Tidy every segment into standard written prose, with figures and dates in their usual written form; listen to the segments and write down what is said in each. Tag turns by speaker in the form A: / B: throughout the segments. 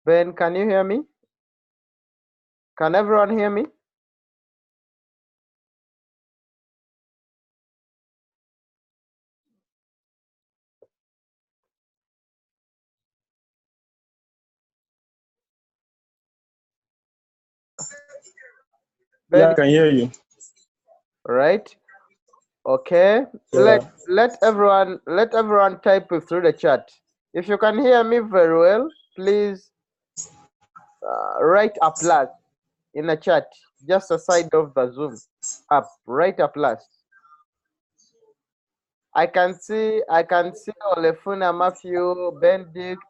A: Ben, can you hear me? Can everyone hear me? Ben,
B: Yeah, I can hear you.
A: right? Okay.
B: Yeah.
A: Let everyone type it through the chat. If you can hear me very well, please write a plus in the chat, just a side of the Zoom app. Write a plus. I can see Olefuna Matthew, Benedict,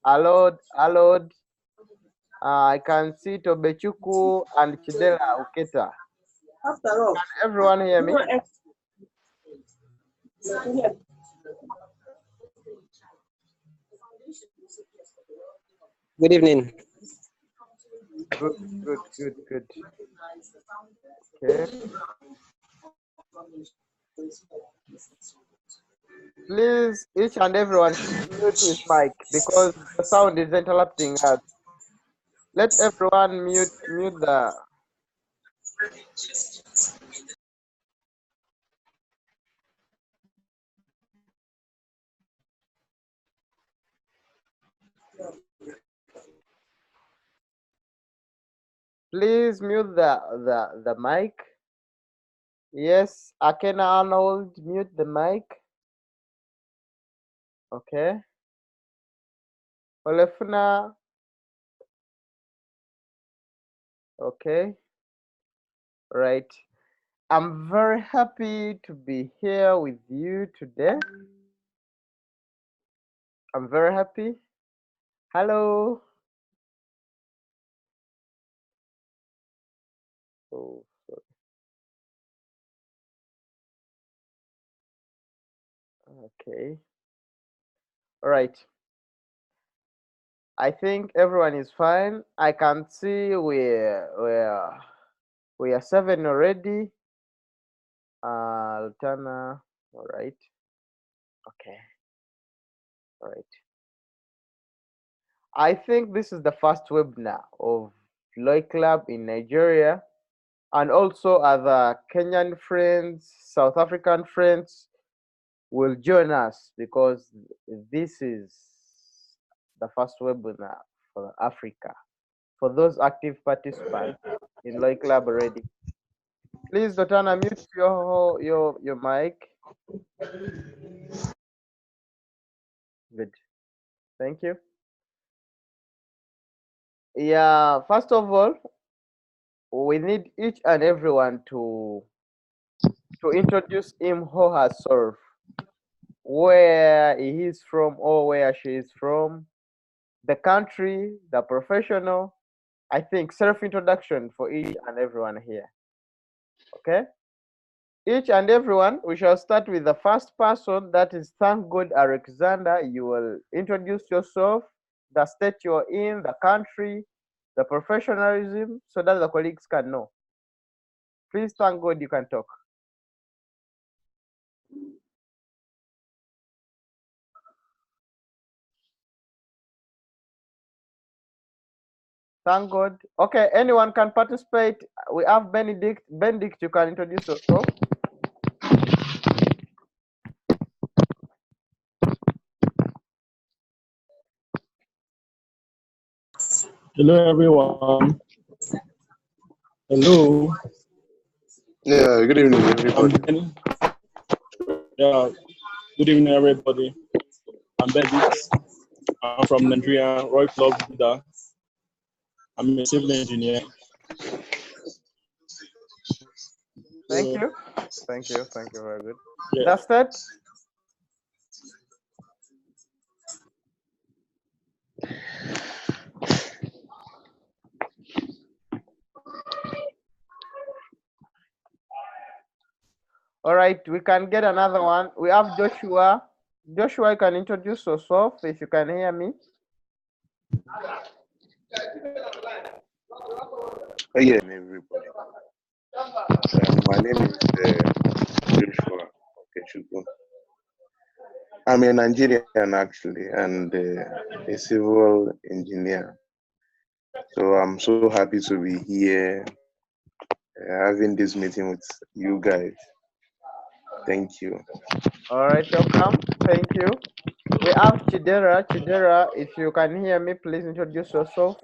A: Alod. I can see Tobechuku and Chidela Uketa.
C: After all,
A: Can everyone hear me?
D: Good evening.
A: Good. Okay. Please, each and everyone should mute his mic because the sound is interrupting us. Let everyone mute the. Please mute the mic. Yes, Akena Arnold, mute the mic. Okay. Olefuna. Okay. Right. I'm very happy to be here with you today. I'm very happy. Hello. Oh, sorry. Okay. All right. I think everyone is fine. I can see we are 7 already. Altana. All right. Okay. All right. I think this is the first webinar of Loy Club in Nigeria, and also other Kenyan friends, South African friends will join us because this is the first webinar for Africa. For those active participants in Loy Club already, please, Dotana, mute your mic. Good. Thank you. Yeah. First of all, we need each and everyone to introduce him who has served, where he is from or where she is from, the country, the professional. I think self-introduction for each and everyone here. Okay? Each and everyone, we shall start with the first person, that is Thank God Alexander. You will introduce yourself, the state you're in, the country, the professionalism, so that the colleagues can know. Please, thank God, you can talk. Thank God. Okay, anyone can participate. We have Benedict. Benedict, you can introduce yourself.
B: Hello, everyone. Hello.
E: Yeah, good evening, everybody.
B: Yeah, good evening, everybody. I'm Benedict. I'm from Nigeria, Roy Club leader. I'm a civil engineer.
A: Thank you. Thank you. Thank you. Very good.
B: Yeah.
A: That's that. All right, we can get another one. We have Joshua. Joshua, you can introduce yourself if you can hear me.
E: Again, everybody. My name is Joshua Okechukwu. I'm a Nigerian actually, and a civil engineer. So I'm so happy to be here having this meeting with you guys. Thank you.
A: All right, welcome. Thank you. We have Chidera. Chidera, if you can hear me, please introduce yourself.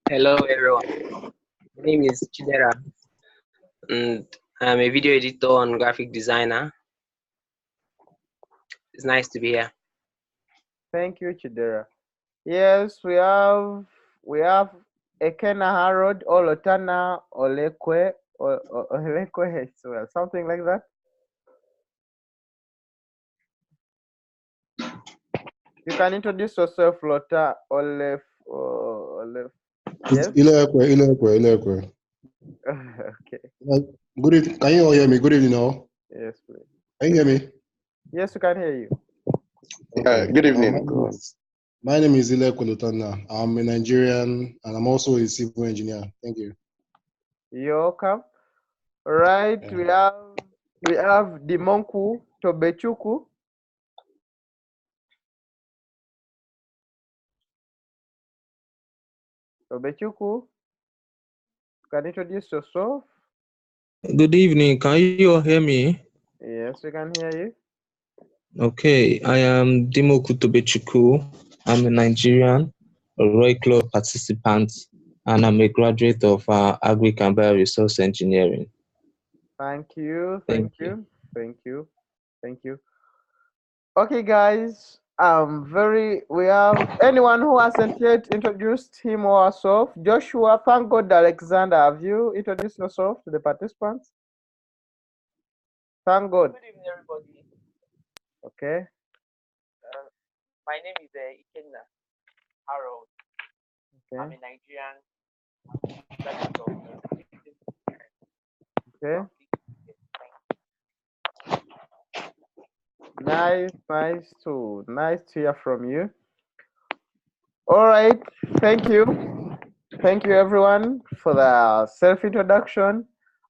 C: Hello everyone, my name is Chidera and I'm a video editor and graphic designer. It's nice to be here.
A: Thank you, Chidera. Yes, we have Ekena Harod Olotana Olekwe Olekwe as well, something like that. You can introduce yourself, Lota Olef. Olef. Yes.
D: Ilekwe.
A: Okay.
D: Good evening. Can you all hear me? Good evening, all.
A: Yes, please.
D: Can you hear me?
A: Yes, we can hear you.
D: Okay.
E: Good evening.
D: My name is Ilekwe Lutana. I'm a Nigerian and I'm also a civil engineer. Thank you.
A: You're welcome. Right, we have Dimonku Tobechuku. Tobechuku, can you introduce yourself?
F: Good evening. Can you all hear me?
A: Yes, we can hear you.
F: Okay, I am Dimo Kutobechuku. I'm a Nigerian, a Roy Club participant, and I'm a graduate of Agric and Bioresource Engineering.
A: Thank you. Thank you. Okay, guys. We have anyone who hasn't yet introduced him or herself. Joshua, thank God, Alexander. Have you introduced yourself to the participants? Thank God.
G: Good evening, everybody.
A: Okay.
G: My name is Ikenna Harold.
A: Okay.
G: I'm a Nigerian graduate of
A: Okay. Nice to hear from you. All right, thank you everyone for the self-introduction.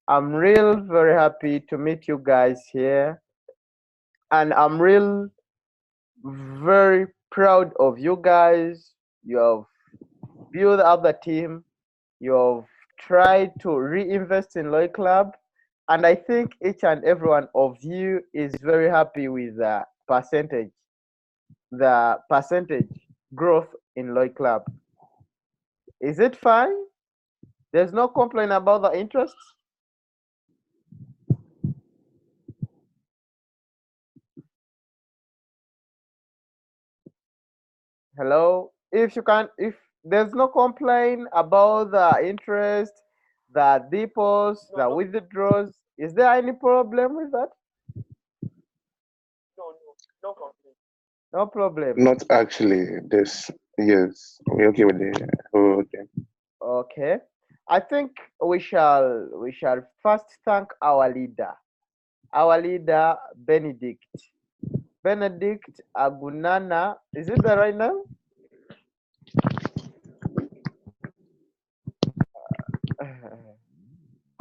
A: I'm very happy to meet you guys here, and I'm very proud of you guys. You have built up the team. You have tried to reinvest in Loy Club, and I think each and every one of you is very happy with the percentage growth in Loy Club. Is it fine? There's no complaint about the interest? Hello? If there's no complaint about the interest, the deposits, the withdrawals, is there any problem with that?
G: No complaint.
A: No problem.
E: Not actually. Yes, we're okay with the. Oh, okay.
A: Okay. I think we shall first thank our leader Benedict. Benedict Agunana. Is it the right name?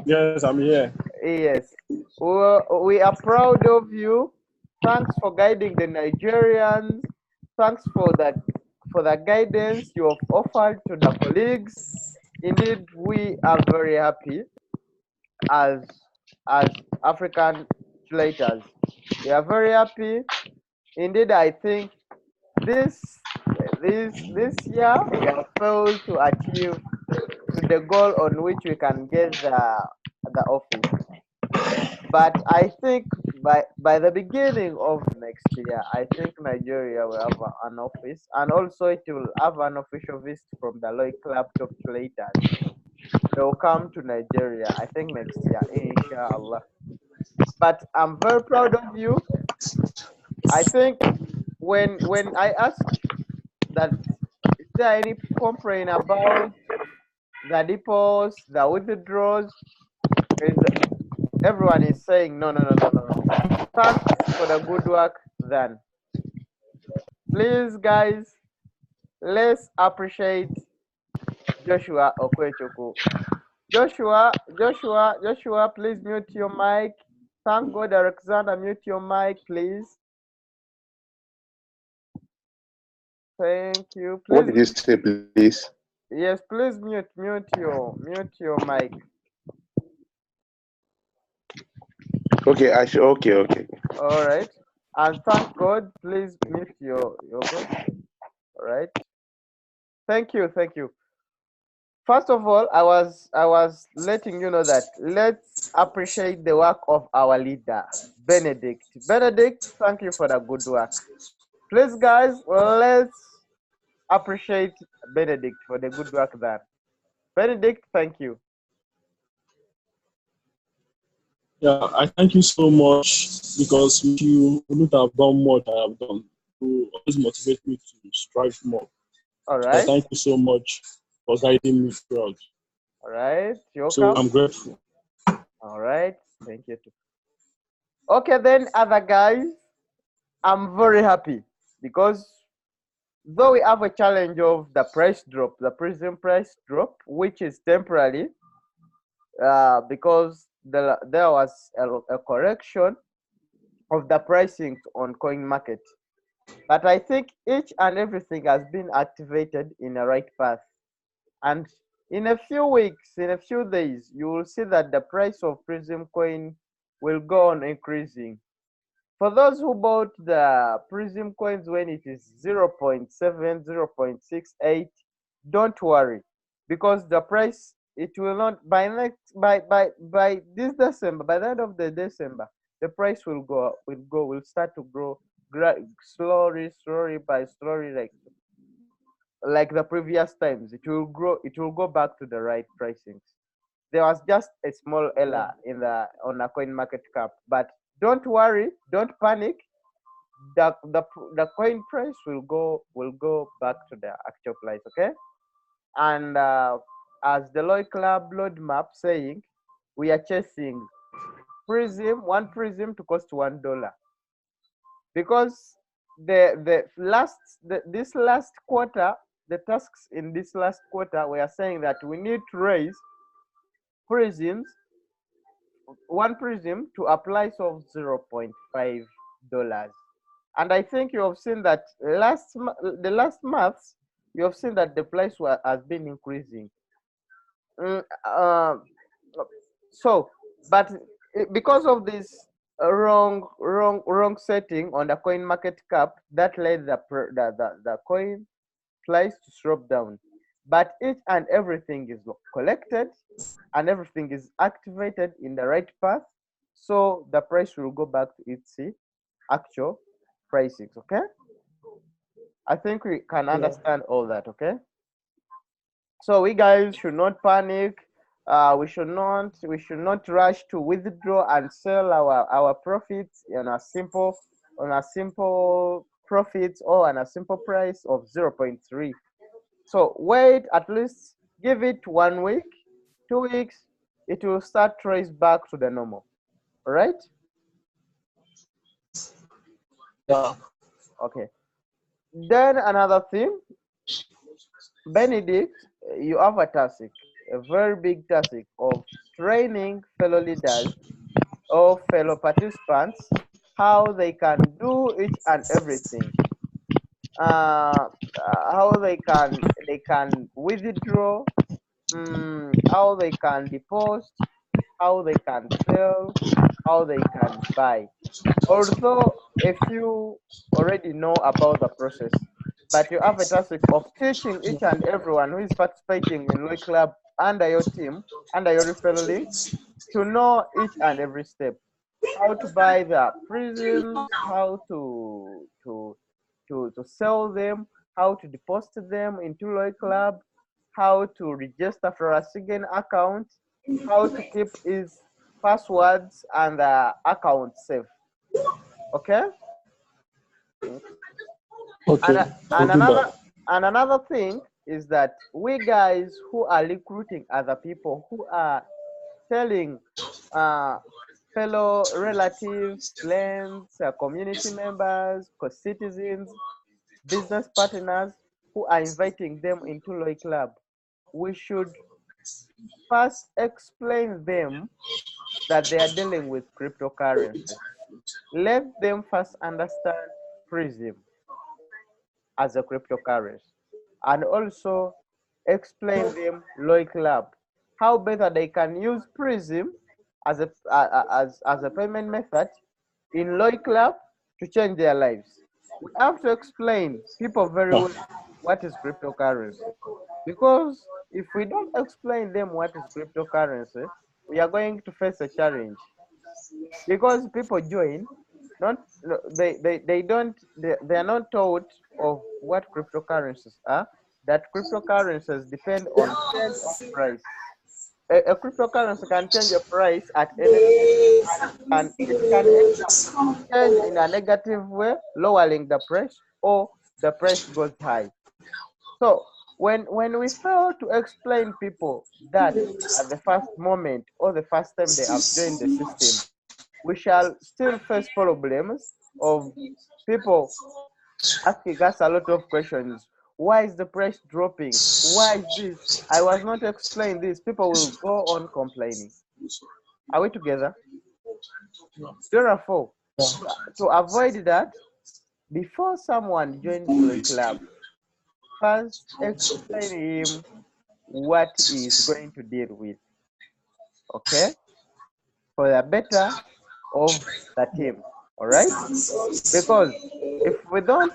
B: Yes, I'm here.
A: Yes. We are proud of you. Thanks for guiding the Nigerians. Thanks for the guidance you have offered to the colleagues. Indeed, we are very happy as African curators. We are very happy. Indeed, I think this year we have failed to achieve the goal on which we can get the office. But I think by the beginning of next year, I think Nigeria will have an office, and also it will have an official visit from the Loy Club top curators. They will come to Nigeria, I think next year, inshallah. But I'm very proud of you. I think when I ask that, is there any complaint about the deposits, the withdrawals? Everyone is saying no. Thanks for the good work done. Please, guys, let's appreciate Joshua Okwechuku. Joshua, please mute your mic. Thank God, Alexander, mute your mic, please. Thank you.
E: What
A: Please,
E: did you say, please?
A: yes, please mute your mic.
E: Okay, I should. Okay, okay.
A: All right. And thank God, please mute your God. All right. Thank you, thank you. First of all, I was letting you know that let's appreciate the work of our leader, Benedict. Benedict, thank you for the good work. Please, guys, let's appreciate Benedict for the good work done. Benedict, thank you.
B: Yeah, I thank you so much because with you wouldn't have done what I have done. You always motivate me to strive more.
A: All
B: So
A: right,
B: thank you so much for guiding me throughout.
A: all right, you're
B: So
A: welcome.
B: I'm grateful.
A: All right, thank you too. Okay, then, other guys, I'm very happy because though we have a challenge of the price drop, the PRIZM price drop, which is temporary, because there was a correction of the pricing on coin market. But I think each and everything has been activated in a right path. And in a few weeks, in a few days, you will see that the price of PRIZM coin will go on increasing. For those who bought the PRIZM coins when it is 0.7, 0.68, don't worry, because the price, it will not by this December, by the end of the December, the price will start to grow slowly by slowly, like the previous times. It will grow, it will go back to the right pricings. There was just a small error in on the coin market cap, but don't worry, don't panic. The coin price will go back to the actual price, okay? And as the Lloyd Club roadmap saying, we are chasing one prism to cost $1, because this last quarter, the tasks in this last quarter, we are saying that we need to raise prisms, one prism to a price of $0.5. And I think you have seen that the last months, you have seen that the price has been increasing. Mm, uh, so, but because of this wrong setting on the coin market cap, that led the coin price to drop down. But each and everything is collected and everything is activated in the right path, so the price will go back to its actual pricing. Okay, I think we can understand all that. Okay, so we guys should not panic. We should not rush to withdraw and sell our profits on a simple profits or on a simple price of 0.3. So wait, at least give it 1 week, 2 weeks, it will start trace back to the normal. All right?
B: Yeah.
A: Okay. Then another thing, Benedict, you have a task, a very big task of training fellow leaders or fellow participants how they can do each and everything. How they can withdraw, how they can deposit, how they can sell, how they can buy. Although if you already know about the process, but you have a task of teaching each and everyone who is participating in Loy Club under your team, under your referral link, to know each and every step. How to buy the prisms, how to sell them, how to deposit them into Loy Club, how to register for a second account, how to keep his passwords and the account safe. Okay?
B: Okay.
A: And,
B: I'll
A: and
B: do
A: another
B: that.
A: and another thing is that we guys who are recruiting other people, who are telling uh, fellow relatives, friends, community members, co-citizens, business partners, who are inviting them into Loy Club, we should first explain them that they are dealing with cryptocurrency. Let them first understand PRIZM. as a cryptocurrency, and also explain them Loic Lab, how better they can use PRIZM as a payment method in Loic Lab to change their lives. We have to explain people very well what is cryptocurrency, because if we don't explain them what is cryptocurrency, we are going to face a challenge, because people join not no, they don't they are not taught of what cryptocurrencies are, that cryptocurrencies depend on change of price. A cryptocurrency can change a price at any time, and it can either change in a negative way, lowering the price, or the price goes high. So when we fail to explain people that at the first moment or the first time they have joined the system, we shall still face problems of people asking us a lot of questions. Why is the price dropping? Why is this? I was not explained this. People will go on complaining. Are we together? Therefore, to avoid that, before someone joins the club, first explain him what he is going to deal with. Okay? For the better of the team. All right? Because if we don't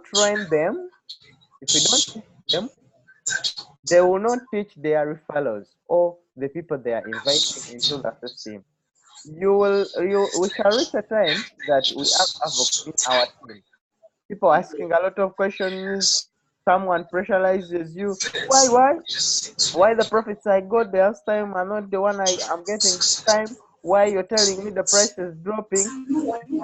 A: train them, if we don't teach them, they will not teach their referrals or the people they are inviting into the system. We shall reach a time that we have havoc in our team. People asking a lot of questions. Someone pressurizes you. Why the profits I got the last time are not the one I am getting this time? Why you're telling me the price is dropping?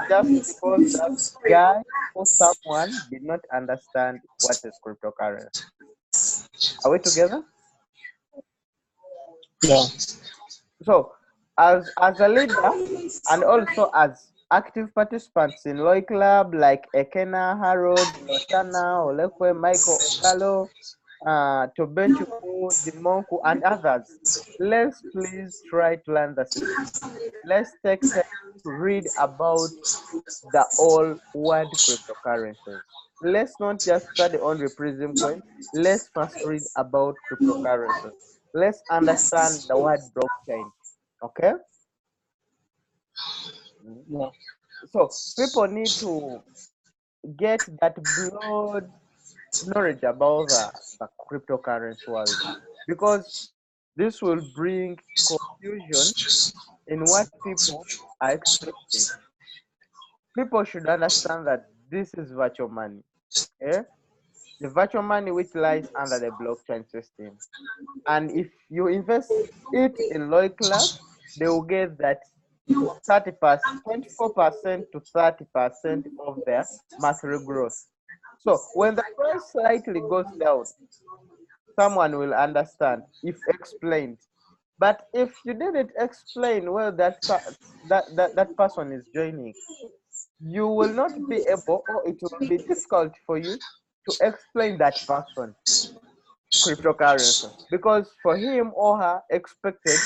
A: Just because that guy or someone did not understand what is cryptocurrency. Are we together?
B: Yeah.
A: So, as a leader and also as active participants in Loic Lab like Ekena, Harold, Lotana, Olekwe, Michael, Okalo, Tobechuku, Dimonku, and others, let's please try to learn the system. Let's take time to read about the all word cryptocurrencies. Let's not just study only PRIZM coin. Let's first read about cryptocurrencies. Let's understand the word blockchain. Okay?
B: Yeah.
A: So people need to get that broad knowledge about the cryptocurrency world, because this will bring confusion in what people are expecting. People should understand that this is virtual money. Eh? The virtual money which lies under the blockchain system. And if you invest it in Loic Lab, they will get that 30%, 24% to 30% of their monthly growth. So when the price slightly goes down, someone will understand if explained. But if you didn't explain well that person is joining, you will not be able, or it will be difficult for you to explain that person cryptocurrency, because for him or her expected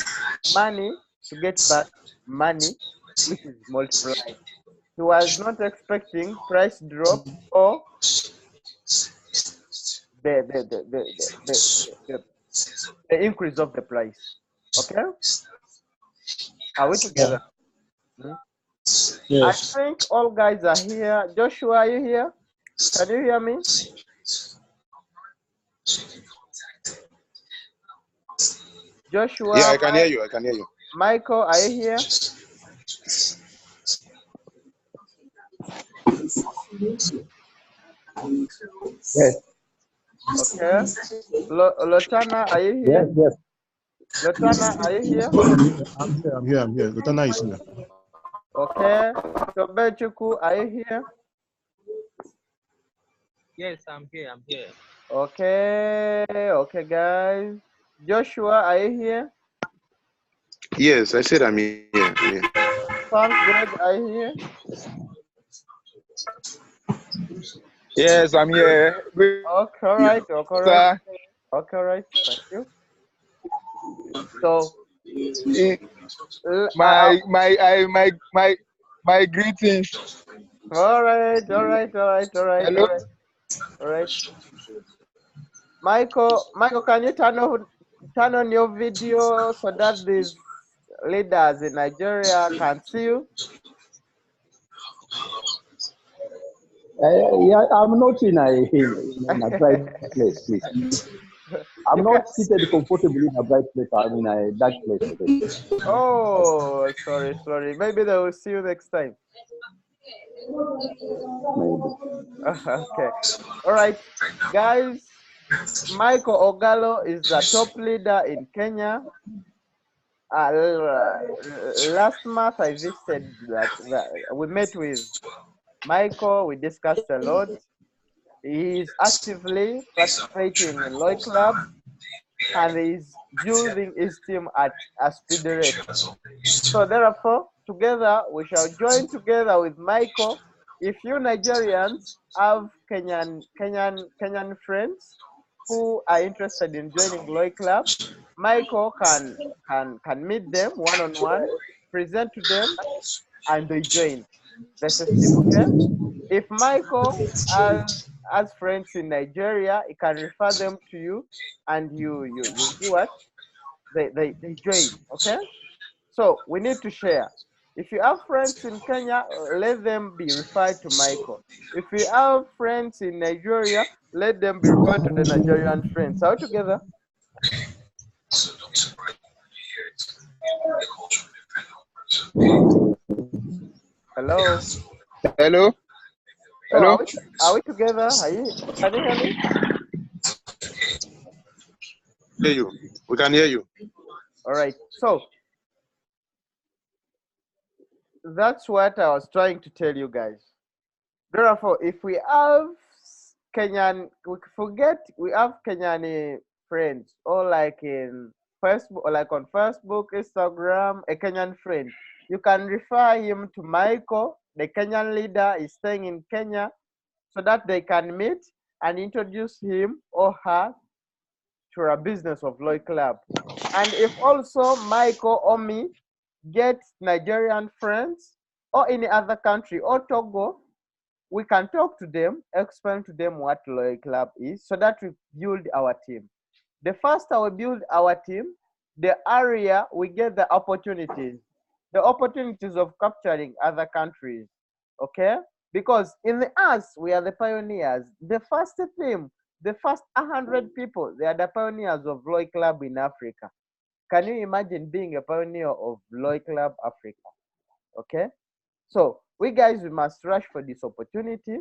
A: money to get back money which is multiplied. He was not expecting price drop or the increase of the price. Okay, are we together? Hmm? I
B: Yes.
A: think all guys are here. Joshua, are you here? Can you hear me? Joshua,
E: Yeah, I can hear you. I can hear you.
A: Michael, are you here?
H: Yes.
A: Okay. Lotana, are you here?
H: Yes.
A: Lotana, are you here?
D: I'm here. Lutana is here.
A: Okay. Tobechuku, are you here?
C: Yes, I'm here.
A: Okay. Okay, guys. Joshua, are you here?
E: Yes, I said I'm here. Yeah.
A: Frank, Greg, are you here?
H: Yes, I'm here. Good,
A: Okay, all right. Okay, all right.
H: sir.
A: Okay, all right. Thank you. So,
H: Eh,
A: uh,
H: My my I my greetings.
A: all right, all right, all right, all right, all
H: Hello.
A: right. All right. Michael, can you turn on your video so that these leaders in Nigeria can see you?
I: Yeah, I'm not in a bright place, please. I'm
A: You can.
I: not seated comfortably in a bright place. I'm in a dark place. Okay.
A: Oh, sorry. Maybe they will see you next time. Okay. All right, guys. Michael Ogalo is the top leader in Kenya. Last month I visited that we met with Michael. We discussed a lot. He is actively participating in Lloyd Club and is building his team at a speed rate. So therefore, together we shall join together with Michael. If you Nigerians have Kenyan friends who are interested in joining Lloyd Club, Michael can meet them one on one, present to them, and they join the system. Okay. If Michael has friends in Nigeria, he can refer them to you, and you do what? They join. Okay. So we need to share. If you have friends in Kenya, let them be referred to Michael. If you have friends in Nigeria, let them be referred to the Nigerian friends. Are we together? Hello.
H: Hello?
A: So
H: Hello?
A: are we together? Can you hear me?
E: Hear you. We can hear you.
A: All right. So that's what I was trying to tell you guys. Therefore, if we have Kenyan, we have Kenyan friends, or like in Facebook, or like on Facebook, Instagram, a Kenyan friend, you can refer him to Michael. The Kenyan leader is staying in Kenya, so that they can meet and introduce him or her to a business of Lloyd Club. And if also Michael or me get Nigerian friends or any other country or Togo, we can talk to them, explain to them what Lloyd Club is, so that we build our team. The faster we build our team, the area we get the opportunities of capturing other countries. Okay? Because in the us, we are the pioneers. The first team, the first 100 people, they are the pioneers of Lloyd Club in Africa. Can you imagine being a pioneer of Lloyd Club Africa? Okay? So we guys, we must rush for this opportunity,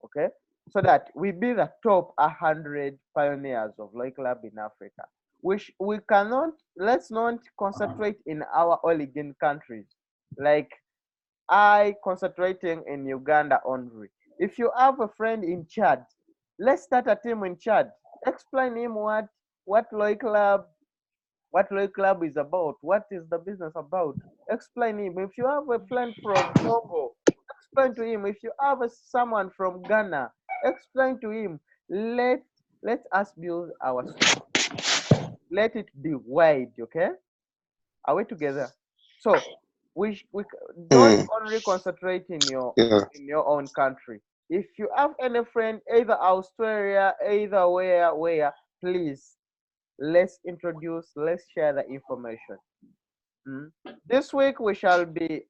A: okay, so that we be the top 100 pioneers of Lloyd Club in Africa. We cannot, let's not concentrate in our oligarchy countries, like I concentrating in Uganda only. If you have a friend in Chad, let's start a team in Chad. Explain him what Lloyd Club is about. What is the business about? Explain him. If you have a friend from Togo, explain to him. If you have someone from Ghana, explain to him. Let us build our school. Let it be wide, okay? Are we together? So we don't only concentrate in your own country. If you have any friend, either Australia, either where, please, let's share the information. This week we shall be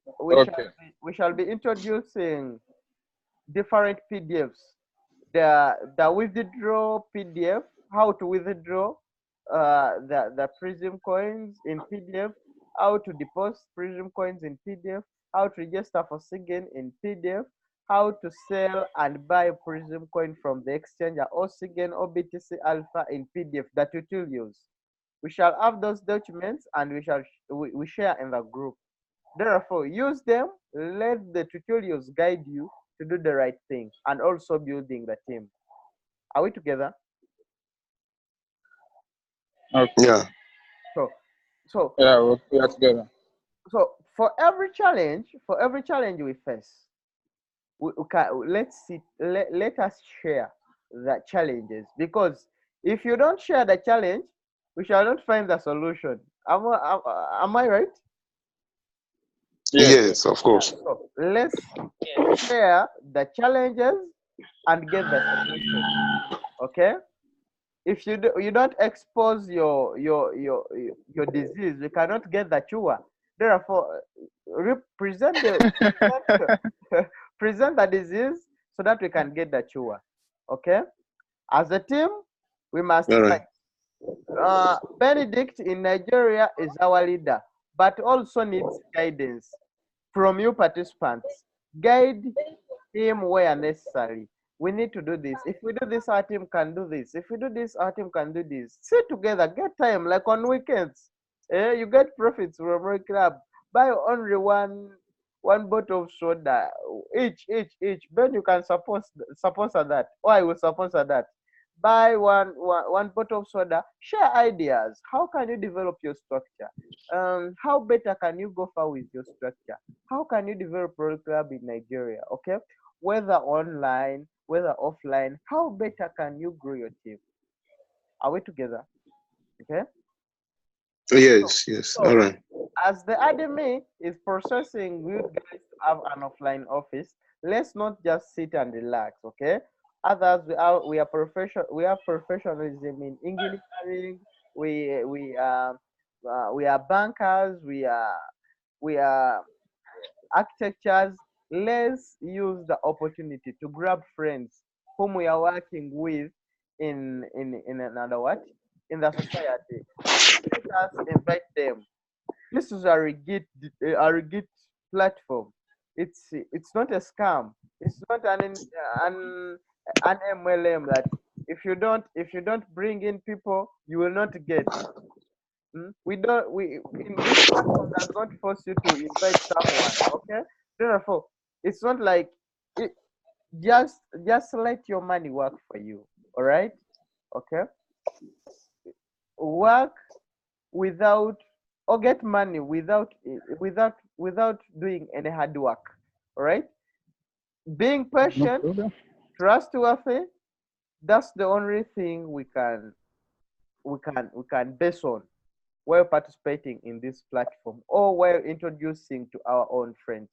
A: introducing different PDFs. The withdraw PDF, how to withdraw the PRIZM coins in PDF, how to deposit PRIZM coins in PDF, how to register for SIGIN in PDF, how to sell and buy PRIZM coin from the exchange or SIGIN or BTC Alpha in PDF that you will use. We shall have those documents and we share in the group. Therefore, use them, let the tutorials guide you to do the right thing and also building the team. Are we together?
H: Okay.
E: Yeah.
H: So yeah, we are together.
A: So for every challenge we face, let us share the challenges, because if you don't share the challenge, we shall not find the solution. Am I right?
E: Yes, of course.
A: So let's share the challenges and get the solution. Okay? If you don't expose your disease, you cannot get the cure. Therefore, represent the present the disease so that we can get the cure. Okay? As a team, we must
E: All
A: fight.
E: right.
A: Benedict in Nigeria is our leader, but also needs guidance from you participants. Guide him where necessary. We need to do this. If we do this, our team can do this. If we do this, our team can do this. Sit together, get time, like on weekends. You get profits from your club. Buy only one bottle of soda each. Then you can sponsor that, or I will sponsor that. Buy one bottle of soda. Share ideas. How can you develop your structure? How better can you go far with your structure? How can you develop Pro Club in Nigeria? Okay, whether online, whether offline, how better can you grow your team? Are we together? Okay.
E: Yes, yes. All
A: So,
E: right.
A: as the academy is processing you guys to have an offline office, let's not just sit and relax. Okay. Others we have professionalism in engineering. We are bankers. We are architectures. Let's use the opportunity to grab friends whom we are working with in another what in the society. Let us invite them. This is a Regit platform. It's not a scam. It's not an MLM that if you don't bring in people, you will not get. We don't we in this platform does not force you to invite someone. Okay, therefore it's not like it. Just let your money work for you. All right. Okay. Work without or get money without doing any hard work. All right. Being
H: No
A: patient,
H: problem.
A: trustworthy. That's the only thing we can base on while participating in this platform or while introducing to our own friends,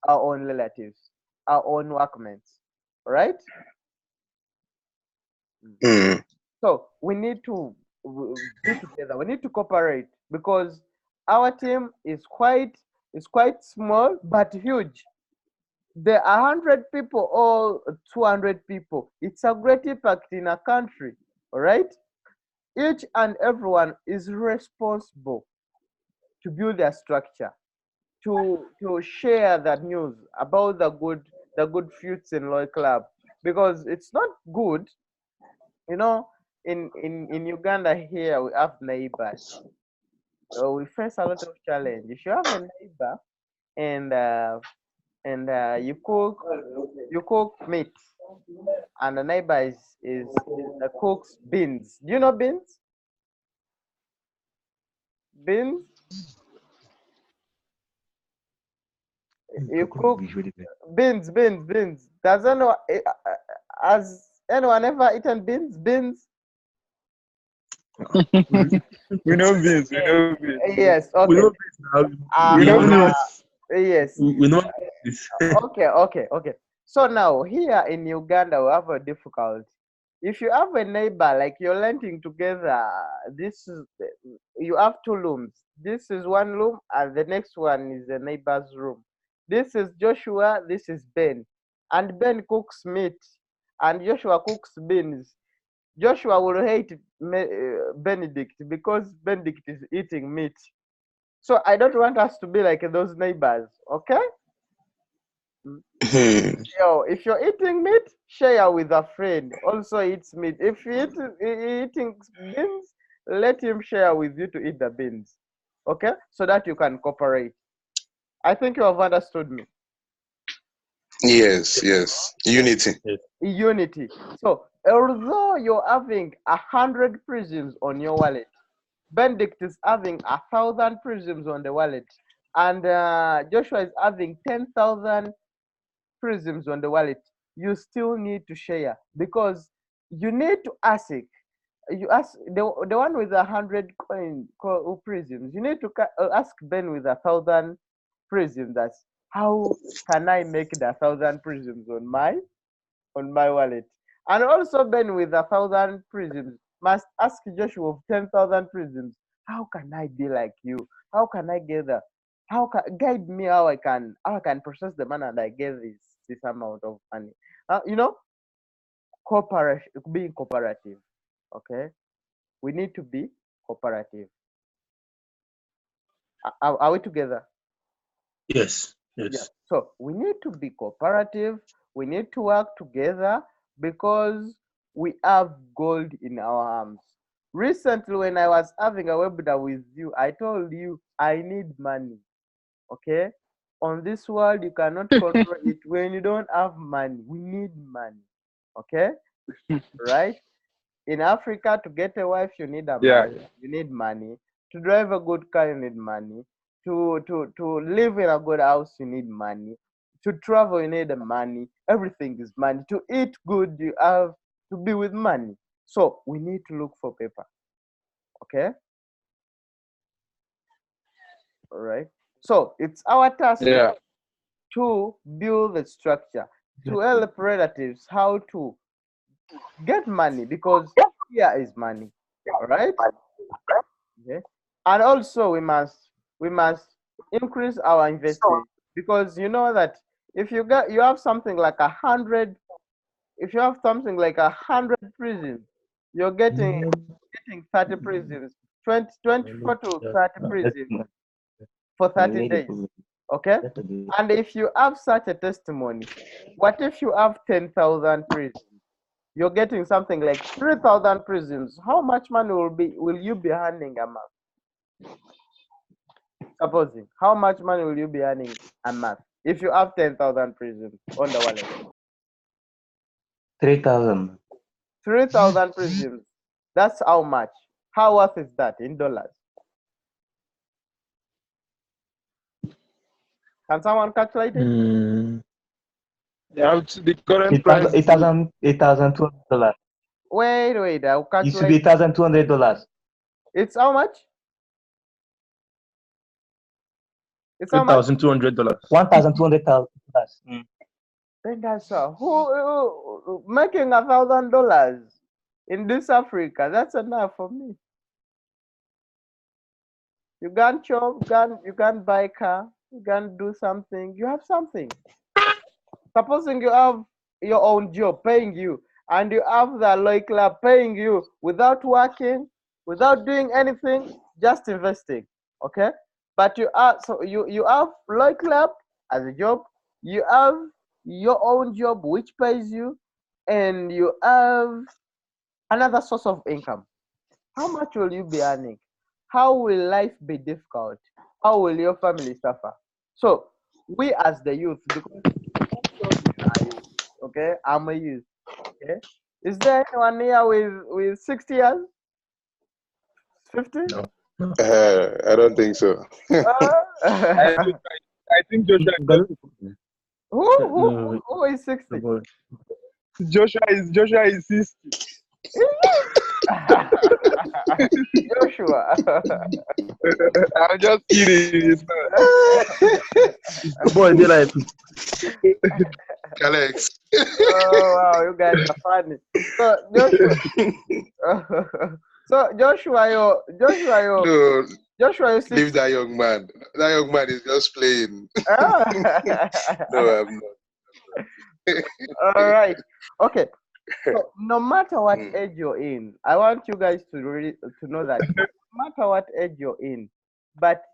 A: our own relatives, our own workmates. All right.
E: Mm.
A: So we need to be together. We need to cooperate because our team is quite small but huge. There are 100 people or 200 people. It's a great impact in a country. All right. Each and everyone is responsible to build a structure, to share that news about the good fruits in Loy Club because it's not good, you know. In Uganda here we have neighbors. We face a lot of challenge. If you have a neighbor and you cook meat and the neighbor is cooks beans. Do you know beans? Beans. You cook beans. Does anyone has anyone ever eaten beans? Beans?
H: We know this. We know this.
A: Yes.
F: We
A: Okay.
F: know this now.
H: We
F: We
H: know
F: only
H: this.
A: Yes.
F: we know this.
A: Okay. So now here in Uganda we have a difficulty. If you have a neighbor like you're renting together, this is you have two rooms. This is one room and the next one is the neighbor's room. This is Joshua, this is Ben. And Ben cooks meat and Joshua cooks beans. Joshua will hate Benedict because Benedict is eating meat. So I don't want us to be like those neighbors, okay?
E: Hmm.
A: Yo, if you're eating meat, share with a friend. Also eats meat. If eating beans, let him share with you to eat the beans. Okay? So that you can cooperate. I think you have understood me.
E: Yes, yes. Unity.
A: Unity. So although you're having 100 prisms on your wallet, Benedict is having 1,000 prisms on the wallet, and Joshua is having 10,000 prisms on the wallet. You still need to share because you need to ask. You ask the one with 100 prisms. You need to ask Ben with 1,000 prisms. That's how can I make the 1,000 prisms on my on my wallet. And also Ben with 1,000 prisms must ask Joshua of 10,000 prisms. How can I be like you? How can I get that? How can guide me how I can process the money and I get this amount of money? You know, cooperation, being cooperative. Okay, we need to be cooperative. Are we together?
J: Yes.
A: Yeah.
J: Yes.
A: So we need to be cooperative. We need to work together because we have gold in our arms. Recently, when I was having a webinar with you, I told you I need money. Okay? On this world, you cannot control it when you don't have money. We need money. Okay? Right? In Africa, to get a wife, you need a
H: Yeah.
A: man. You need money. To drive a good car, you need money. To live in a good house, you need money. To travel, you need money. Everything is money. To eat good, you have to be with money. So we need to look for paper. Okay? All right. So it's our task
H: Yeah.
A: to build the structure, to help relatives how to get money because here is money. All right. Okay. And also we must increase our investing because you know that if you have something like 100, if you have something like 100 prisons, you're getting 30 prisons, 24 to 30 prisons for 30 days. Okay. And if you have such a testimony, what if you have 10,000 prisons? You're getting something like 3,000 prisons. How much money will you be earning a month? Supposing, how much money will you be earning a month if you have 10,000 prisons on the wallet?
F: 3,000.
A: 3,000 prisons. That's how much. How worth is that in dollars? Can someone calculate it?
H: Yeah, the current price is
F: $8,200.
A: Wait, I'll
F: It should be
A: calculate.
F: $8,200.
A: It's how much? It's how much?
J: $8,200.
F: $1,200.
A: Then that's who making $1,000 in this Africa. That's enough for me. You can't shop, you can't buy a car, you can't do something. You have something. Supposing you have your own job paying you, and you have the Aloy Club paying you without working, without doing anything, just investing. Okay? But you have Aloy Club as a job, you have your own job which pays you, and you have another source of income. How much will you be earning? How will life be difficult? How will your family suffer? So we as the youth, because okay, I'm a youth. Okay, is there anyone here with 60 years? 50?
J: No.
E: I don't think so.
H: I think
A: Who is 60?
H: Joshua is 60.
A: Joshua.
H: I'm just kidding.
J: Boy, they like
E: Alex.
A: Oh wow, you guys are funny. So Joshua,
E: No,
A: Joshua, you 60.
E: leave that young man. That young man is just playing. No, I'm not.
A: All right. Okay. So no matter what age you're in, I want you guys to know that no matter what age you're in, but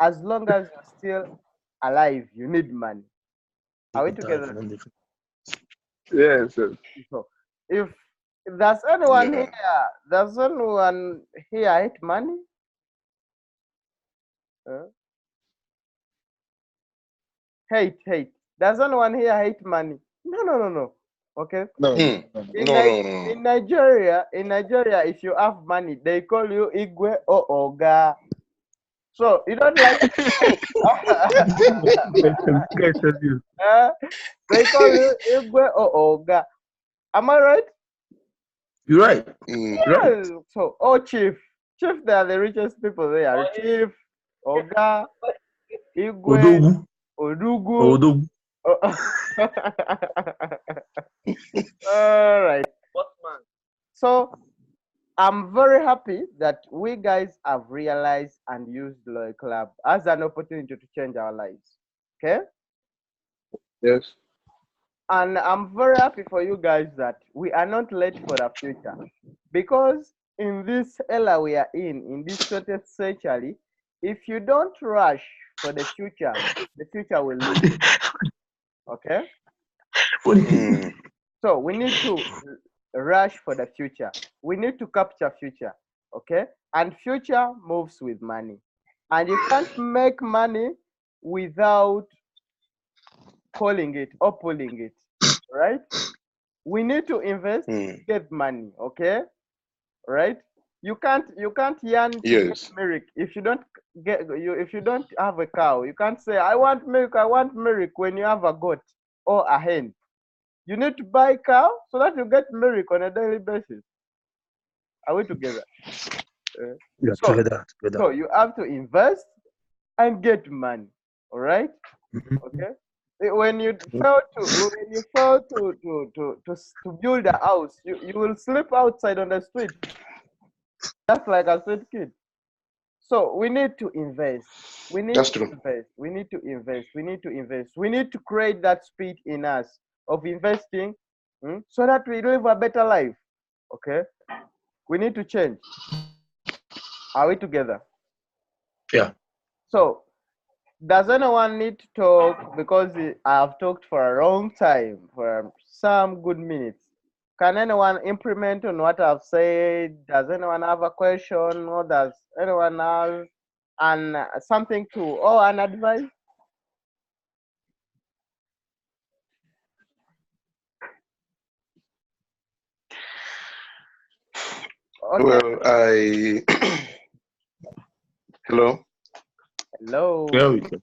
A: as long as you're still alive, you need money. Are we together?
H: Yes.
A: So if there's anyone here hate money? Hate. Does anyone here hate money? No. Okay.
H: No.
A: In Nigeria, if you have money, they call you Igwe or Oga. So you don't like. They call you Igwe or Oga. Am I right?
J: You're right.
A: Yeah. So, chief, they are the richest people there. Chief, Oga, Igwe, Odugu. All right.
G: What man?
A: So I'm very happy that we guys have realized and used Loy Club as an opportunity to change our lives. Okay?
H: Yes.
A: And I'm very happy for you guys that we are not late for the future. Because in this era we are in this 20th century, if you don't rush for the future will lose you. Okay?
E: Mm.
A: So we need to rush for the future. We need to capture future. Okay? And future moves with money. And you can't make money without calling it or pulling it. Right? We need to invest to
E: Mm.
A: get money. Okay? Right? You can't yearn to get
E: Yes.
A: milk if you don't if you don't have a cow. You can't say I want milk when you have a goat or a hen. You need to buy cow so that you get milk on a daily basis. Are we together?
J: Yeah,
A: So
J: together.
A: you have to invest and get money. All right?
J: Mhm.
A: Okay. When you fail to build a house, you will sleep outside on the street, just like a street kid. So we need to invest. We need
E: That's
A: to
E: true.
A: invest. We need to invest. We need to invest. We need to create that speed in us of investing, so that we live a better life. Okay. We need to change. Are we together?
J: Yeah.
A: So does anyone need to talk? Because I have talked for a long time, for some good minutes. Can anyone implement on what I've said? Does anyone have a question, or does anyone have something to or an advice? Okay.
E: Well, I hello.
A: Hello.
J: Yeah, we can.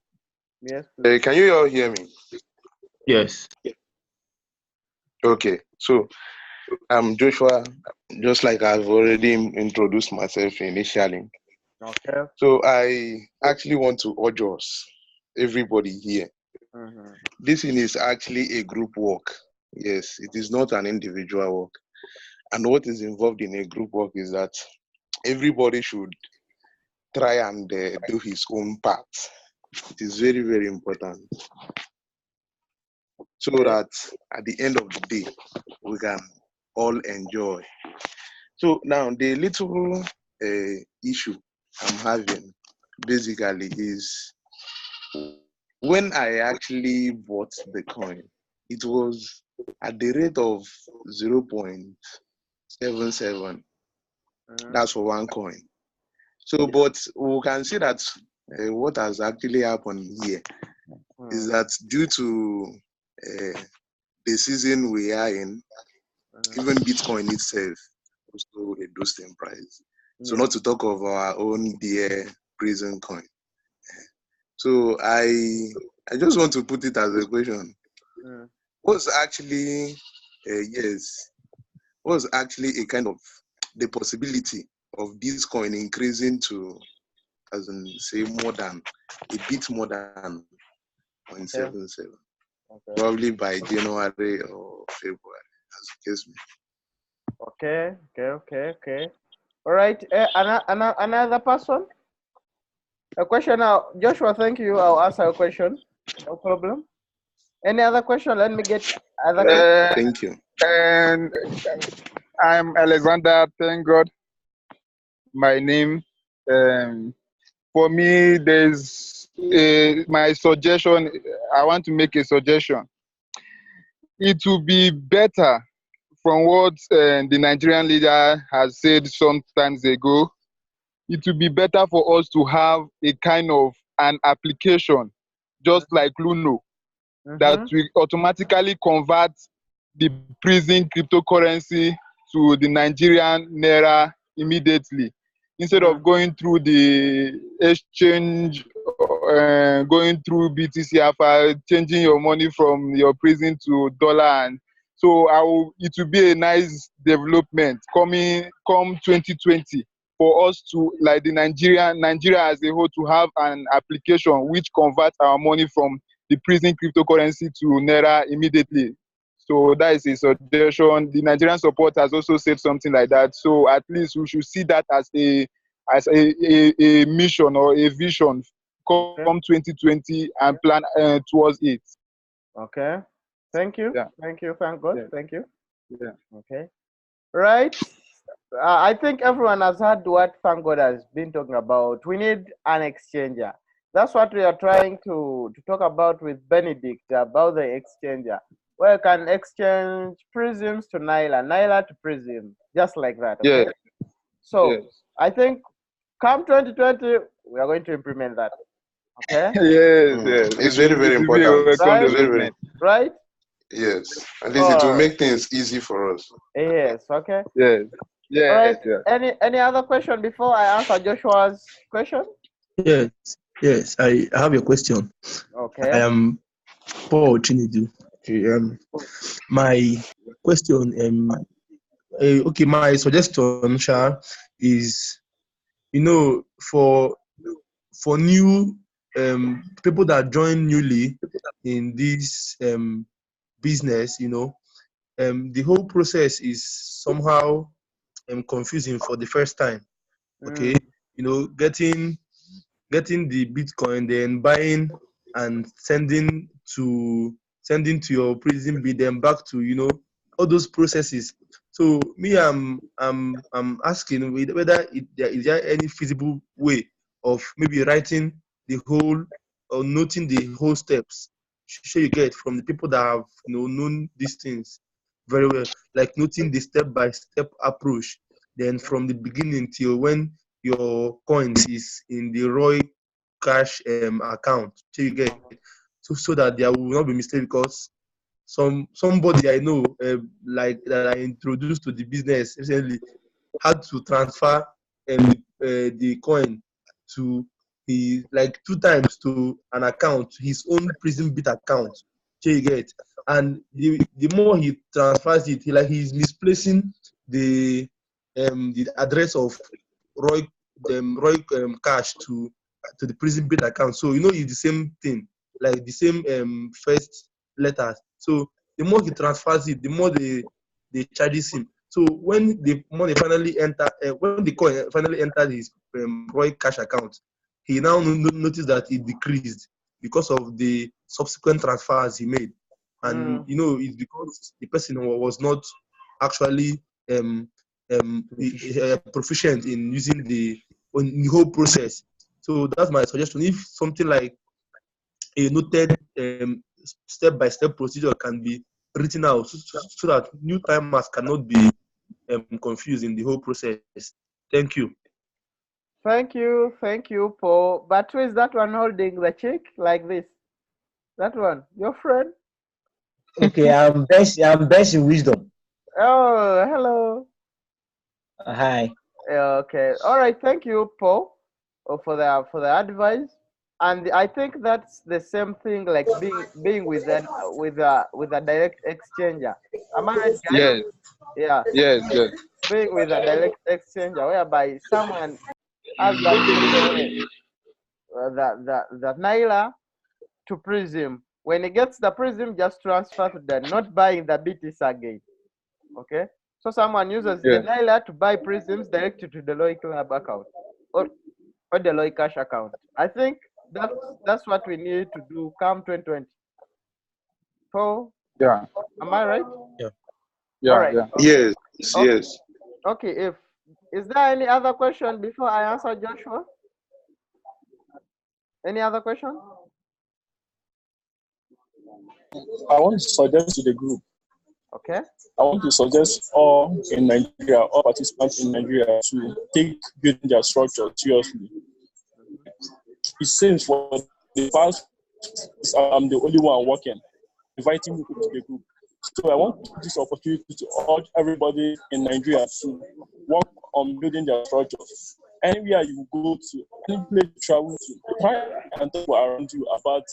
A: Yes, please.
E: Can you all hear me?
J: Yes.
E: Okay. So I'm Joshua. Just like I've already introduced myself initially.
A: Okay.
E: So I actually want to urge us, everybody here.
A: Mm-hmm.
E: This thing is actually a group work. Yes, it is not an individual work. And what is involved in a group work is that everybody should try and do his own part. It is very, very important so that at the end of the day, we can all enjoy. So now the little issue I'm having basically is when I actually bought the coin, it was at the rate of 0.77. That's for one coin. So, but we can see that what has actually happened here is that due to the season we are in, even Bitcoin itself also reduced in price. So, not to talk of our own dear PRIZM coin. So, I just want to put it as a question. What's actually, yes, what's actually a kind of the possibility of this coin increasing to, as in say, a bit more than 0.77, probably by January or February, as the case may be.
A: Okay. All right. Another person? A question now. Joshua, thank you. I'll answer your question. No problem. Any other question? Let me get other question.
E: Thank you.
H: And I'm Alexander. Thank God. My name. For me, there's my suggestion. I want to make a suggestion. It will be better from what the Nigerian leader has said some times ago. It will be better for us to have a kind of an application, just like Luno, that will automatically convert the PRIZM cryptocurrency to the Nigerian naira immediately, instead of going through the exchange, going through BTC Alpha, changing your money from your PRIZM to dollar. And so it will be a nice development come 2020 for us to, like the Nigeria as a whole, to have an application which converts our money from the PRIZM cryptocurrency to naira immediately. So that is a suggestion. The Nigerian support has also said something like that. So at least we should see that as a mission or a vision come 2020 and plan towards it.
A: Okay. Thank you.
H: Yeah.
A: Thank you. Thank God.
H: Yeah.
A: Thank you.
H: Yeah.
A: Okay. Right. I think everyone has heard what Thank God has been talking about. We need an exchanger. That's what we are trying to talk about with Benedict about the exchanger, where you can exchange prisms to Naira, Naira to prism, just like that. Okay.
H: Yes.
A: So
H: Yes.
A: I think come 2020, we are going to implement that. Okay.
H: Yes. Yes.
E: It's very, very
H: It will be a
E: important.
H: welcome
A: Right?
E: It's very, very,
H: development.
A: Right?
E: yes. At least it will make things easy for us.
A: Yes. Okay.
H: Yes. Yes.
A: All right.
H: Yes.
A: Any other question before I answer Joshua's question?
J: Yes, yes. I have a question.
A: Okay.
J: I am Paul Chinedu. Okay, my question, okay, my suggestion, Sha, is, for new people that join newly in this business, the whole process is somehow confusing for the first time. Okay, getting the Bitcoin, then buying and sending to your PRIZM bid, then back to all those processes. So me, I'm asking whether is there any feasible way of maybe writing the whole or noting the whole steps sure you get from the people that have known these things very well, like noting the step-by-step approach, then from the beginning till when your coins is in the Roy cash account, so you get so that there will not be mistake, because somebody I know like that I introduced to the business recently had to transfer the coin to like 2 times to an account, his own PRIZM bit account, so you get, and the more he transfers it, he's misplacing the address of Roy cash to the PRIZM bit account. So it's the same thing, like the same first letters. So the more he transfers it, the more they charges him. So when the money finally when the coin finally entered his Roy cash account, he now noticed that it decreased because of the subsequent transfers he made, and it's because the person was not actually proficient in using the whole process. So that's my suggestion. If something like a noted step-by-step procedure can be written out, so that new timers cannot be confused in the whole process. Thank you.
A: Thank you, Paul. But who is that one holding the check like this? That one, your friend?
K: Okay, I'm best in wisdom.
A: Oh, hello.
K: Hi.
A: Okay. All right. Thank you, Paul, for the advice. And I think that's the same thing like being with a direct exchanger. Am I right, guys?
H: Yes.
A: Yeah.
H: Yes. Yes.
A: Being with a direct exchanger, whereby someone has that the Naira to PRIZM. When he gets the PRIZM, just transfer to them, not buying the BTC again. Okay. So someone uses the Naira to buy PRIZMs directly to the Loy Club account or the Loy Cash account. I think that's what we need to do come 2020. So
H: Yeah.
A: am I right?
J: Yeah.
H: Yeah.
A: All right.
H: Yeah.
E: Yes.
A: Okay.
E: Yes.
A: Okay. Is there any other question before I answer Joshua? Any other question?
B: I want to suggest to the group.
A: Okay.
B: I want to suggest all in Nigeria, all participants in Nigeria, to take building their structure seriously. It seems for the past, I'm the only one working, inviting people to the group. So I want this opportunity to urge everybody in Nigeria to work on building their structures. Anywhere you go to, any place you travel to, try and tell people around you about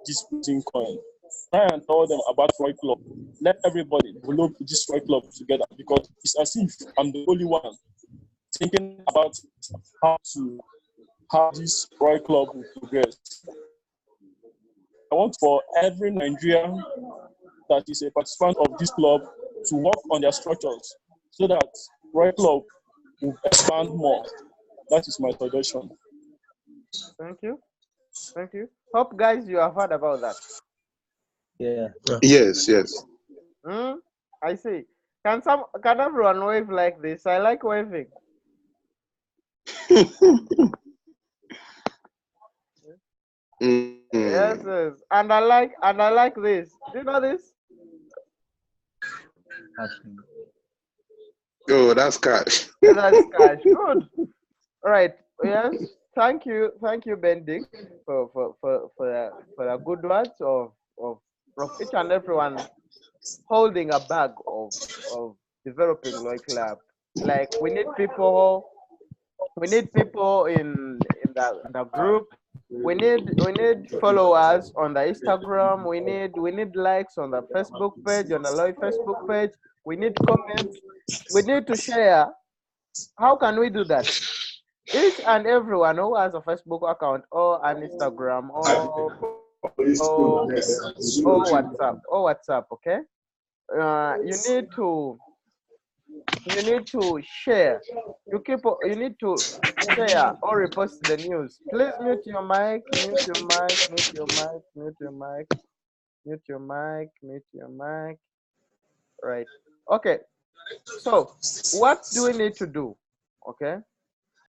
B: this PRIZM coin. Try and tell them about Roy Club. Let everybody develop this Roy Club together, because it's as if I'm the only one thinking about how this Roy Club will progress. I want for every Nigerian that is a participant of this club to work on their structures so that Roy Club will expand more. That is my suggestion.
A: Thank you. Thank you. Hope guys you have heard about that.
I: Yeah.
E: Yes, yes.
A: I see. Can everyone wave like this? I like waving. Yes, yes. And I like this. Do you know this?
E: Oh, that's cash.
A: That's cash. Good. All right. Yes. Thank you, Benedict, for the good words of each and everyone holding a bag of developing Loy Club. Like we need people in the group. We need followers on the Instagram. We need likes on the Facebook page, on the Loy Facebook page. We need comments. We need to share. How can we do that? Each and everyone who has a Facebook account or an Instagram or WhatsApp, okay? You need to share. You need to share or repost the news. Please mute your mic, mute your mic, mute your mic, mute your mic, mute your mic, mute your mic. Right. Okay. So what do we need to do? Okay.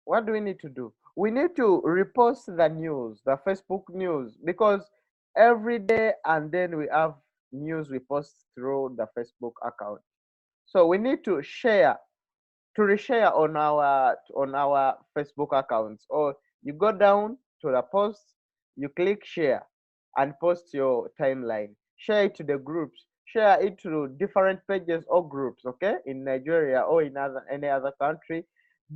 A: What do we need to do? We need to repost the news, the Facebook news, because every day and then we have news we post through the Facebook account. So we need to reshare on our Facebook accounts, or you go down to the post, you click share and post your timeline. Share it to the groups, share it to different pages or groups, okay, in Nigeria or in any other country.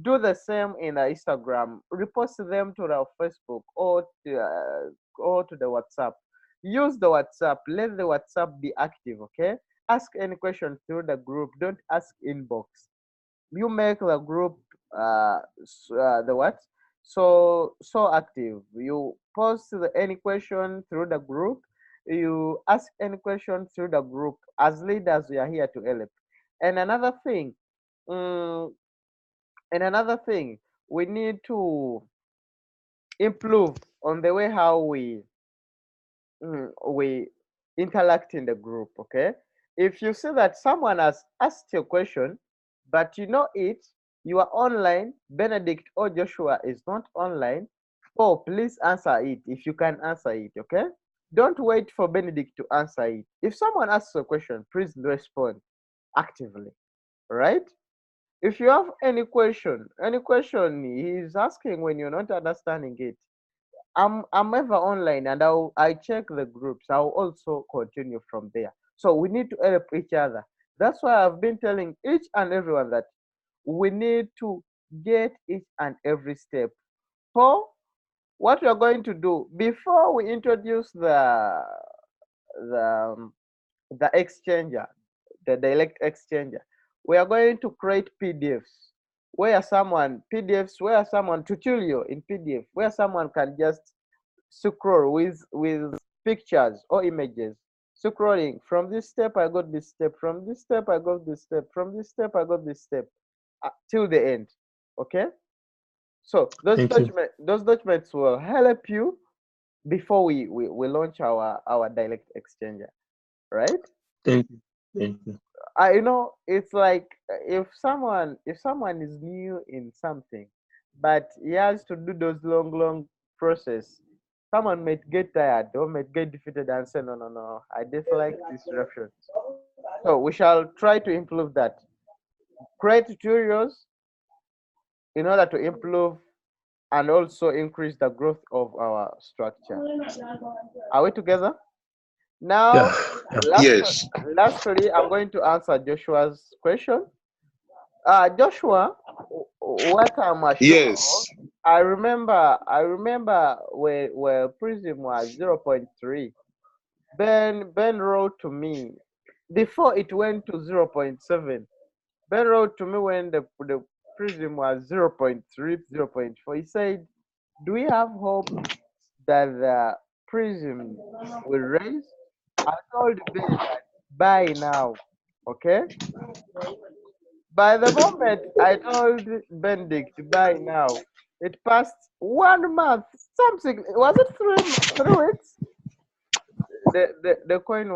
A: Do the same in Instagram. Repost them to the Facebook or to the WhatsApp. Use the WhatsApp. Let the WhatsApp be active, okay? Ask any question through the group. Don't ask inbox. You make the group the what? So active. You post any question through the group. You ask any question through the group. As leaders, we are here to help. And another thing, we need to improve on the way how we interact in the group. Okay, if you see that someone has asked you a question but you know it, you are online, Benedict or Joshua is not online, oh, please answer it if you can answer it. Okay, don't wait for Benedict to answer it. If someone asks a question, please respond actively. Right? If you have any question he's asking when you're not understanding it, I'm ever online and I check the groups. I'll also continue from there. So we need to help each other. That's why I've been telling each and everyone that we need to get each and every step. So what we are going to do before we introduce the the exchanger, the direct exchanger, we are going to create PDFs where someone tutorial in PDF where someone can just scroll with pictures or images, scrolling from this step I got this step, from this step I got this step, from this step I got this step, till the end. Okay, so those documents will help you before we launch our direct exchanger, right?
J: Thank you. Thank you.
A: You know, it's like if someone is new in something but he has to do those long process, someone might get tired or might get defeated and say no, I dislike disruptions. So we shall try to improve that, create tutorials in order to improve and also increase the growth of our structure. Are we together? Now,
E: Yes.
A: lastly, I'm going to answer Joshua's question. Joshua, what I'm sure
E: Yes.
A: of, I remember where PRIZM was 0.3. Ben wrote to me before it went to 0.7. Ben wrote to me when the PRIZM was 0.3, 0.4. He said, "Do we have hope that the PRIZM will raise?" I told Ben that buy now. Okay? By the moment I told Benedict to buy now, it passed 1 month, something, was it 3 weeks? The coin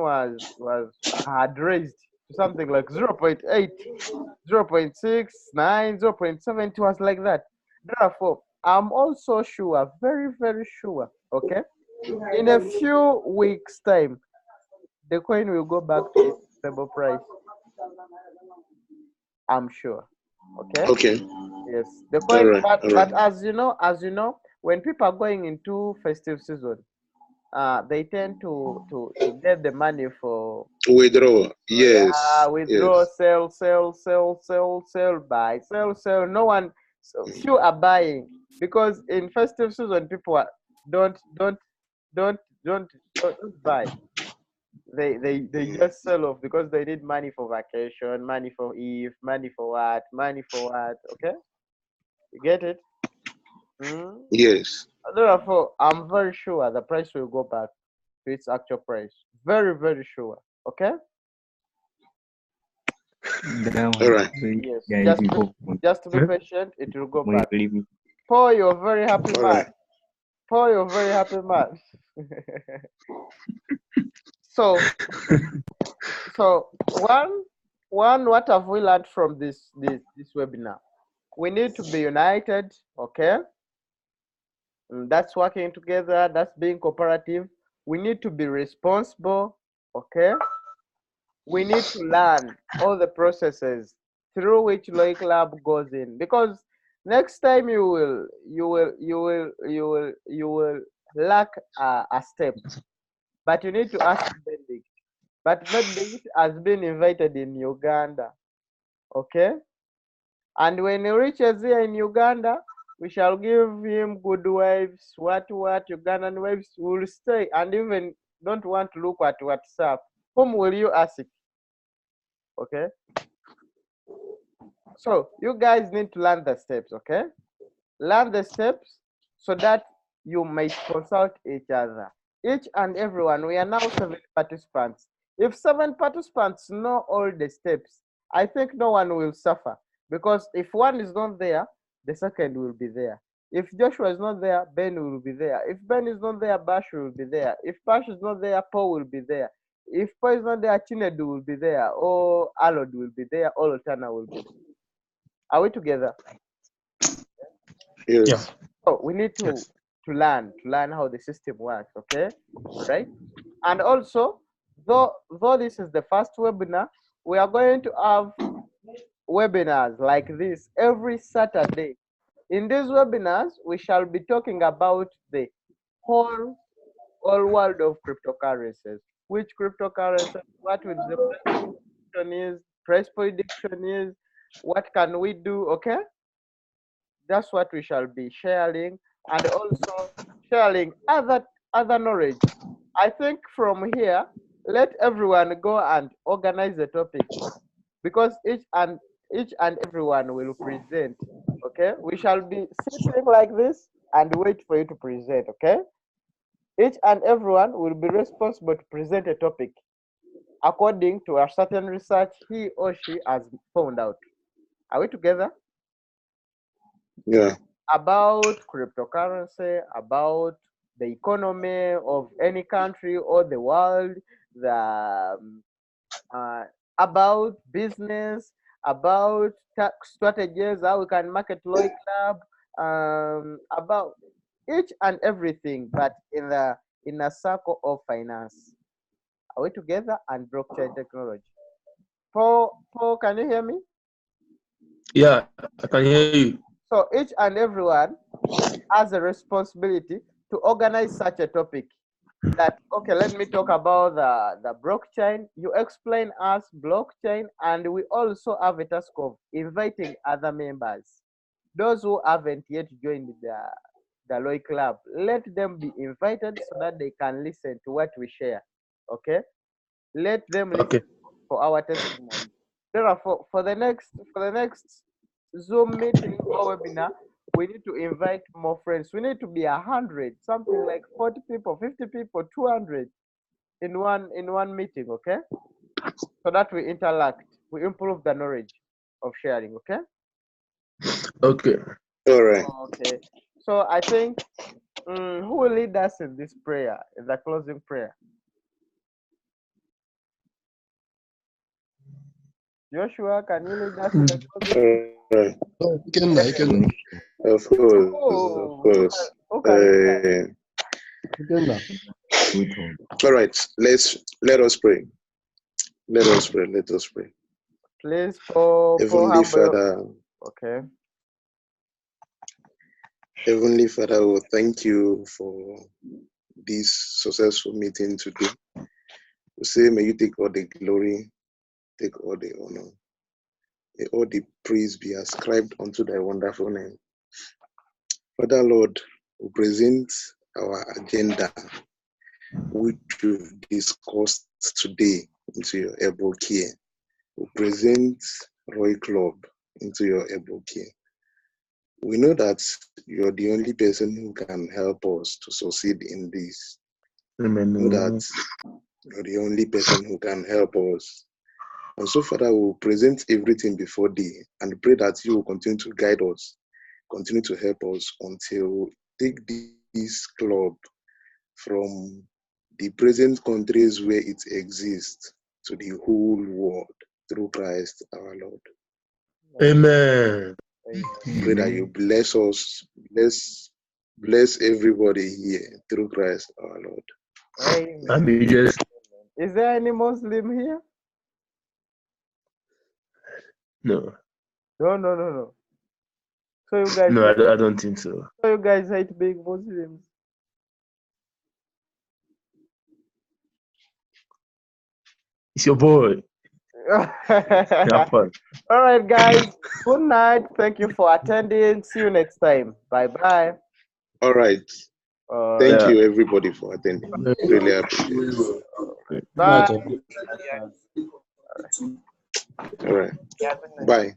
A: had raised to something like 0.8, 0.6, 9, 0.7. It was like that. Therefore, I'm also sure, very, very sure, okay? In a few weeks' time, the coin will go back to its stable price. I'm sure. Okay.
E: Okay.
A: Yes. The
E: All
A: coin,
E: right.
A: but
E: All right.
A: as you know, when people are going into festive season, they tend to get the money for
E: Withdraw. Yes.
A: withdraw,
E: Yes.
A: sell, buy, sell. No one, so few are buying because in festive season people don't don't don't don't don't buy. They just sell off because they need money for vacation, money for Eve, money for what. Okay, you get it? Mm?
E: Yes.
A: Therefore, I'm very sure the price will go back to its actual price. Very, very sure. Okay.
E: All right.
A: Yes. Just be patient. It will go back.
L: All
A: Paul, you're a very happy
E: All
A: man.
E: right.
A: Paul, you're a very happy man. so what have we learned from this webinar? We need to be united. Okay. That's working together. That's being cooperative. We need to be responsible. Okay. We need to learn all the processes through which Loy Club goes in, because next time you will lack a step, but you need to ask Benedict. But Benedict has been invited in Uganda. Okay. And when he reaches here in Uganda, we shall give him good wives. What Ugandan wives will stay and even don't want to look at WhatsApp. Whom will you ask? Okay. So you guys need to learn the steps. Okay. Learn the steps so that you might consult each other. Each and everyone. We are now 7 participants. If 7 participants know all the steps, I think no one will suffer, because if one is not there, the second will be there. If Joshua is not there, Ben will be there. If Ben is not there, Bash will be there. If Bash is not there, Paul will be there. If Paul is not there, Chinedu will be there, or Alod will be there, or Otana will be there. Are we together?
E: Yes.
J: Yeah.
A: So we need to learn how the system works. Okay, right? And also, though this is the first webinar, we are going to have webinars like this every Saturday. In these webinars, we shall be talking about the whole world of cryptocurrencies. Which cryptocurrency, what will the price prediction is, what can we do, okay? That's what we shall be sharing, and also sharing other knowledge. I think from here, let everyone go and organize the topic, because each and everyone will present. Okay, we shall be sitting like this and wait for you to present. Okay, each and everyone will be responsible to present a topic according to a certain research he or she has found out. Are we together?
E: Yeah.
A: About cryptocurrency, about the economy of any country or the world, about business, about tax strategies, how we can market Loy Club, about each and everything, but in a circle of finance. Are we together? And blockchain technology. Paul, can you hear me?
J: Yeah, I can hear you.
A: So each and everyone has a responsibility to organize such a topic. That, okay, let me talk about the blockchain. You explain us blockchain, and we also have a task of inviting other members. Those who haven't yet joined the Loy Club, let them be invited so that they can listen to what we share. Okay, let them listen for our testimony. Therefore, for the next Zoom meeting or webinar, we need to invite more friends. We need to be 100, something like 40 people, 50 people, 200 in one meeting. Okay. so that we interact, we improve the knowledge of sharing. Okay.
J: Okay.
E: All right.
A: Okay. So I think who will lead us in this prayer, in the closing prayer? Joshua, can you lead us in the closing prayer?
E: All right.
D: No, you can.
E: Of course.
A: Oh,
E: Of course.
A: who can lead us?
D: You can.
E: All right. Let us pray. Let us pray. Let us pray.
A: Please, for
E: Heavenly
A: humble.
E: Father.
A: Okay.
E: Heavenly Father, we thank you for this successful meeting today. We say, may you take all the glory, take all the honor, may all the praise be ascribed unto thy wonderful name. Father, Lord, we present our agenda, which we've discussed today, into your able care. We present Roy Club into your able care. We know that you're the only person who can help us to succeed in this.
J: Amen.
E: We know that you're the only person who can help us. And so, Father, we will present everything before thee and pray that you will continue to guide us, continue to help us until we take this club from the present countries where it exists to the whole world through Christ our Lord.
J: Amen.
E: Pray that you bless us, bless everybody here through Christ our Lord.
A: Amen. Is there any Muslim here?
J: No.
A: No. So you guys.
J: No, I don't think so.
A: So you guys hate big Muslims.
J: It's your boy. Have fun.
A: All right, guys. Good night. Thank you for attending. See you next time. Bye.
E: All right. Thank you, everybody, for attending. Really appreciate it.
A: Bye.
E: All right. Bye.